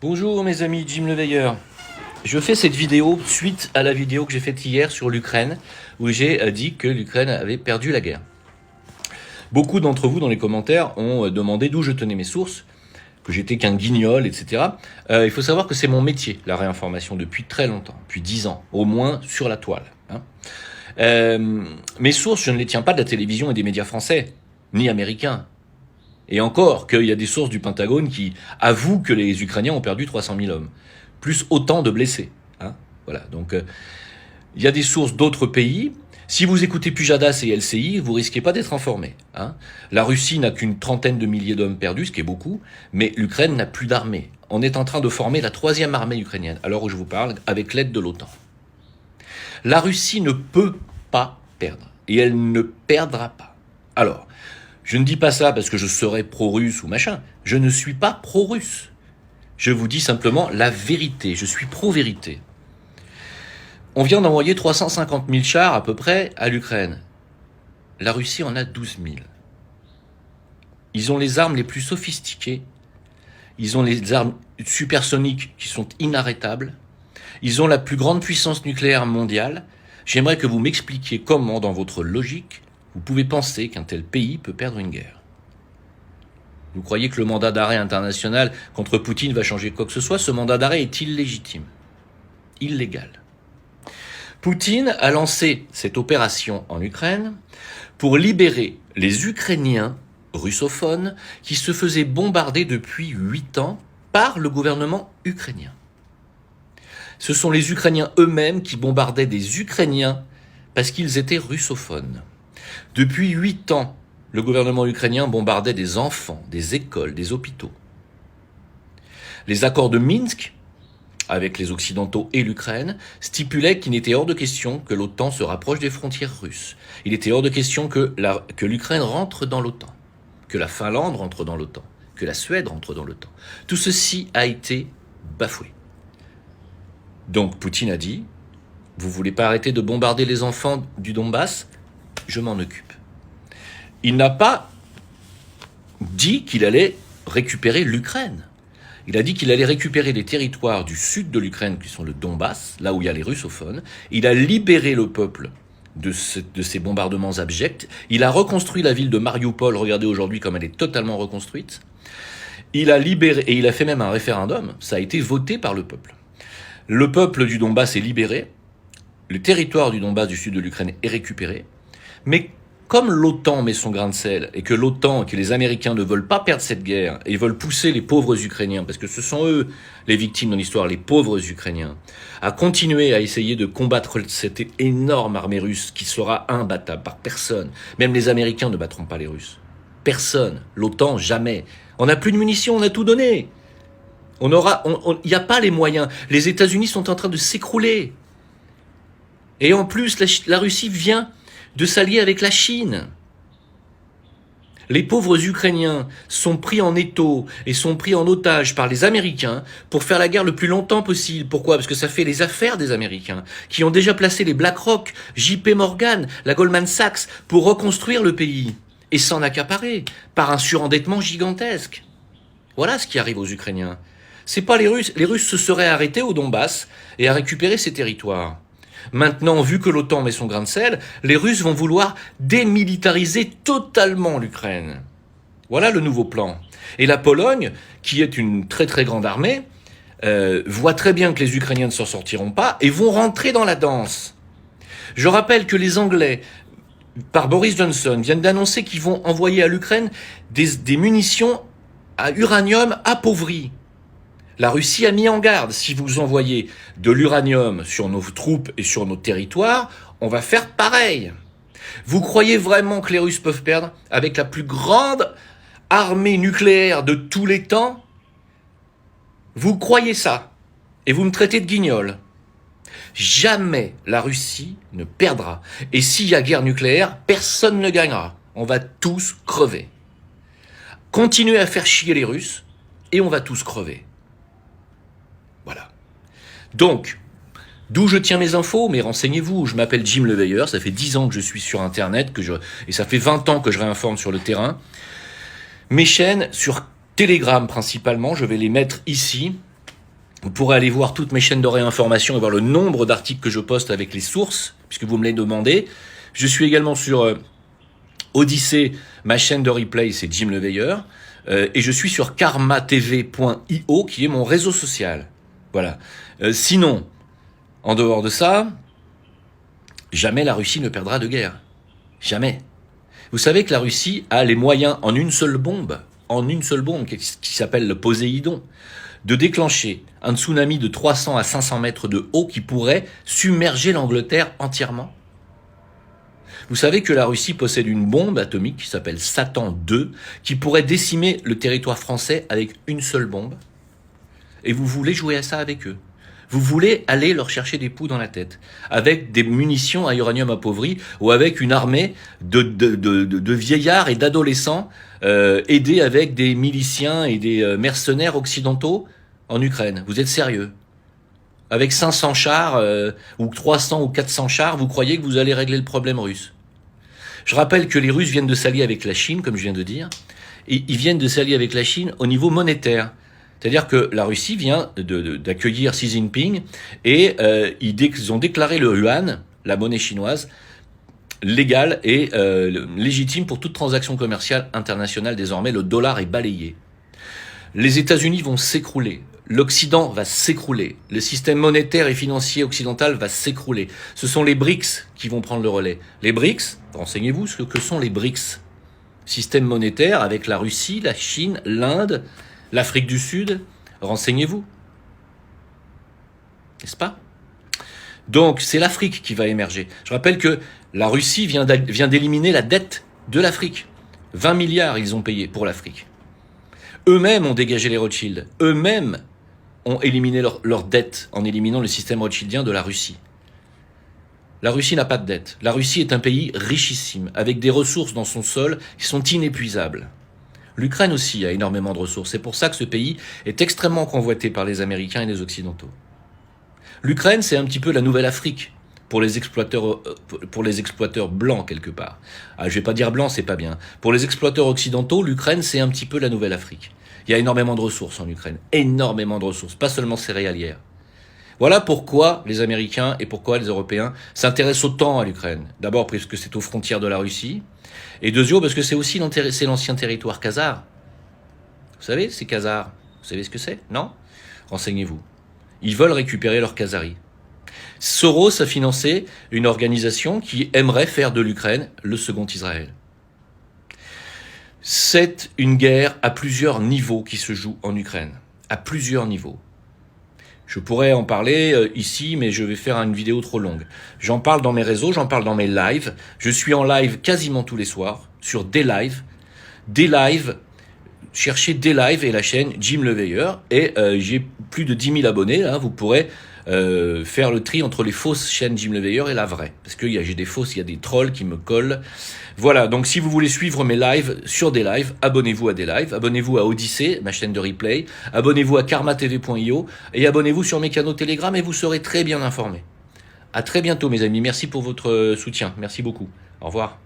Bonjour mes amis, Jim le Veilleur. Je fais cette vidéo suite à la vidéo que j'ai faite hier sur l'Ukraine, où j'ai dit que l'Ukraine avait perdu la guerre. Beaucoup d'entre vous dans les commentaires ont demandé d'où je tenais mes sources, que j'étais qu'un guignol, etc. Il faut savoir que c'est mon métier, la réinformation, depuis très longtemps, depuis 10 ans, au moins sur la toile. Mes sources, je ne les tiens pas de la télévision et des médias français, ni américains. Et encore, qu'il y a des sources du Pentagone qui avouent que les Ukrainiens ont perdu 300 000 hommes, plus autant de blessés. Voilà. Donc, il y a des sources d'autres pays. Si vous écoutez Pujadas et LCI, vous risquez pas d'être informé. La Russie n'a qu'une trentaine de milliers d'hommes perdus, ce qui est beaucoup, mais l'Ukraine n'a plus d'armée. On est en train de former la 3e armée ukrainienne, à l'heure où je vous parle, avec l'aide de l'OTAN. La Russie ne peut pas perdre, et elle ne perdra pas. Alors, je ne dis pas ça parce que je serais pro-russe ou machin. Je ne suis pas pro-russe. Je vous dis simplement la vérité. Je suis pro-vérité. On vient d'envoyer 350 000 chars à peu près à l'Ukraine. La Russie en a 12 000. Ils ont les armes les plus sophistiquées. Ils ont les armes supersoniques qui sont inarrêtables. Ils ont la plus grande puissance nucléaire mondiale. J'aimerais que vous m'expliquiez comment, dans votre logique, vous pouvez penser qu'un tel pays peut perdre une guerre. Vous croyez que le mandat d'arrêt international contre Poutine va changer quoi que ce soit? Ce mandat d'arrêt est illégitime, illégal. Poutine a lancé cette opération en Ukraine pour libérer les Ukrainiens russophones qui se faisaient bombarder depuis 8 ans par le gouvernement ukrainien. Ce sont les Ukrainiens eux-mêmes qui bombardaient des Ukrainiens parce qu'ils étaient russophones. Depuis 8 ans, le gouvernement ukrainien bombardait des enfants, des écoles, des hôpitaux. Les accords de Minsk, avec les Occidentaux et l'Ukraine, stipulaient qu'il n'était hors de question que l'OTAN se rapproche des frontières russes. Il était hors de question que l'Ukraine rentre dans l'OTAN, que la Finlande rentre dans l'OTAN, que la Suède rentre dans l'OTAN. Tout ceci a été bafoué. Donc Poutine a dit, vous voulez pas arrêter de bombarder les enfants du Donbass ? Je m'en occupe. Il n'a pas dit qu'il allait récupérer l'Ukraine. Il a dit qu'il allait récupérer les territoires du sud de l'Ukraine, qui sont le Donbass, là où il y a les russophones. Il a libéré le peuple de ces bombardements abjects. Il a reconstruit la ville de Mariupol. Regardez aujourd'hui comme elle est totalement reconstruite. Il a libéré, et il a fait même un référendum. Ça a été voté par le peuple. Le peuple du Donbass est libéré. Le territoire du Donbass du sud de l'Ukraine est récupéré. Mais comme l'OTAN met son grain de sel et que l'OTAN, que les Américains ne veulent pas perdre cette guerre et veulent pousser les pauvres Ukrainiens, parce que ce sont eux les victimes dans l'histoire, les pauvres Ukrainiens, à continuer à essayer de combattre cette énorme armée russe qui sera imbattable par personne. Même les Américains ne battront pas les Russes. Personne. L'OTAN, jamais. On n'a plus de munitions, on a tout donné. Il n'y a pas les moyens. Les États-Unis sont en train de s'écrouler. Et en plus, la Russie vient de s'allier avec la Chine. Les pauvres Ukrainiens sont pris en étau et sont pris en otage par les Américains pour faire la guerre le plus longtemps possible. Pourquoi ? Parce que ça fait les affaires des Américains, qui ont déjà placé les BlackRock, JP Morgan, la Goldman Sachs pour reconstruire le pays et s'en accaparer par un surendettement gigantesque. Voilà ce qui arrive aux Ukrainiens. C'est pas les Russes. Les Russes se seraient arrêtés au Donbass et à récupérer ces territoires. Maintenant, vu que l'OTAN met son grain de sel, les Russes vont vouloir démilitariser totalement l'Ukraine. Voilà le nouveau plan. Et la Pologne, qui est une très très grande armée, voit très bien que les Ukrainiens ne s'en sortiront pas et vont rentrer dans la danse. Je rappelle que les Anglais, par Boris Johnson, viennent d'annoncer qu'ils vont envoyer à l'Ukraine des munitions à uranium appauvri. La Russie a mis en garde, si vous envoyez de l'uranium sur nos troupes et sur nos territoires, on va faire pareil. Vous croyez vraiment que les Russes peuvent perdre avec la plus grande armée nucléaire de tous les temps? Vous croyez ça? Et vous me traitez de guignol. Jamais la Russie ne perdra. Et s'il y a guerre nucléaire, personne ne gagnera. On va tous crever. Continuez à faire chier les Russes et on va tous crever. Voilà. Donc, d'où je tiens mes infos, mais renseignez-vous, je m'appelle Jim le Veilleur, ça fait 10 ans que je suis sur Internet, et ça fait 20 ans que je réinforme sur le terrain. Mes chaînes, sur Telegram principalement, je vais les mettre ici, Vous pourrez aller voir toutes mes chaînes de réinformation et voir le nombre d'articles que je poste avec les sources, puisque vous me les demandez. Je suis également sur Odyssée, ma chaîne de replay, c'est Jim Le Veilleur. Et je suis sur karmatv.io, qui est mon réseau social. Voilà. Sinon, en dehors de ça, jamais la Russie ne perdra de guerre. Jamais. Vous savez que la Russie a les moyens, en une seule bombe qui s'appelle le Poséidon, de déclencher un tsunami de 300 à 500 mètres de haut qui pourrait submerger l'Angleterre entièrement. Vous savez que la Russie possède une bombe atomique qui s'appelle Satan II, qui pourrait décimer le territoire français avec une seule bombe. Et vous voulez jouer à ça avec eux. Vous voulez aller leur chercher des poux dans la tête, avec des munitions à uranium appauvri, ou avec une armée de vieillards et d'adolescents aidés avec des miliciens et des mercenaires occidentaux en Ukraine. Vous êtes sérieux? Avec 500 chars, ou 300 ou 400 chars, vous croyez que vous allez régler le problème russe? Je rappelle que les Russes viennent de s'allier avec la Chine, comme je viens de dire, et ils viennent de s'allier avec la Chine au niveau monétaire. C'est-à-dire que la Russie vient d'accueillir Xi Jinping et ils ont déclaré le yuan, la monnaie chinoise, légale et légitime pour toute transaction commerciale internationale. Désormais, le dollar est balayé. Les États-Unis vont s'écrouler. L'Occident va s'écrouler. Le système monétaire et financier occidental va s'écrouler. Ce sont les BRICS qui vont prendre le relais. Les BRICS, renseignez-vous ce que sont les BRICS. Système monétaire avec la Russie, la Chine, l'Inde, l'Afrique du Sud. Renseignez-vous. N'est-ce pas? Donc, c'est l'Afrique qui va émerger. Je rappelle que la Russie vient d'éliminer la dette de l'Afrique. 20 milliards ils ont payé pour l'Afrique. Eux-mêmes ont dégagé les Rothschild. Eux-mêmes ont éliminé leur dette en éliminant le système rothschildien de la Russie. La Russie n'a pas de dette. La Russie est un pays richissime, avec des ressources dans son sol qui sont inépuisables. L'Ukraine aussi a énormément de ressources. C'est pour ça que ce pays est extrêmement convoité par les Américains et les Occidentaux. L'Ukraine, c'est un petit peu la nouvelle Afrique pour les exploiteurs blancs quelque part. Ah, je vais pas dire blanc, c'est pas bien. Pour les exploiteurs occidentaux, l'Ukraine, c'est un petit peu la nouvelle Afrique. Il y a énormément de ressources en Ukraine, énormément de ressources, pas seulement céréalières. Voilà pourquoi les Américains et pourquoi les Européens s'intéressent autant à l'Ukraine. D'abord parce que c'est aux frontières de la Russie, et deuxièmement parce que c'est aussi l'ancien territoire khazar. Vous savez, c'est khazar. Vous savez ce que c'est? Non? Renseignez-vous. Ils veulent récupérer leur khazarie. Soros a financé une organisation qui aimerait faire de l'Ukraine le second Israël. C'est une guerre à plusieurs niveaux qui se joue en Ukraine. À plusieurs niveaux. Je pourrais en parler ici, mais je vais faire une vidéo trop longue. J'en parle dans mes réseaux, j'en parle dans mes lives. Je suis en live quasiment tous les soirs, sur des lives. Des lives, cherchez des lives et la chaîne Jim Le Veilleur. Et j'ai plus de 10 000 abonnés, là, vous pourrez faire le tri entre les fausses chaînes Jim Le Veilleur et la vraie. Parce que j'ai des fausses, il y a des trolls qui me collent. Voilà, donc si vous voulez suivre mes lives sur des lives, abonnez-vous à des lives, abonnez-vous à Odyssée, ma chaîne de replay, abonnez-vous à karmatv.io et abonnez-vous sur mes canaux Telegram et vous serez très bien informés. À très bientôt mes amis, merci pour votre soutien, merci beaucoup. Au revoir.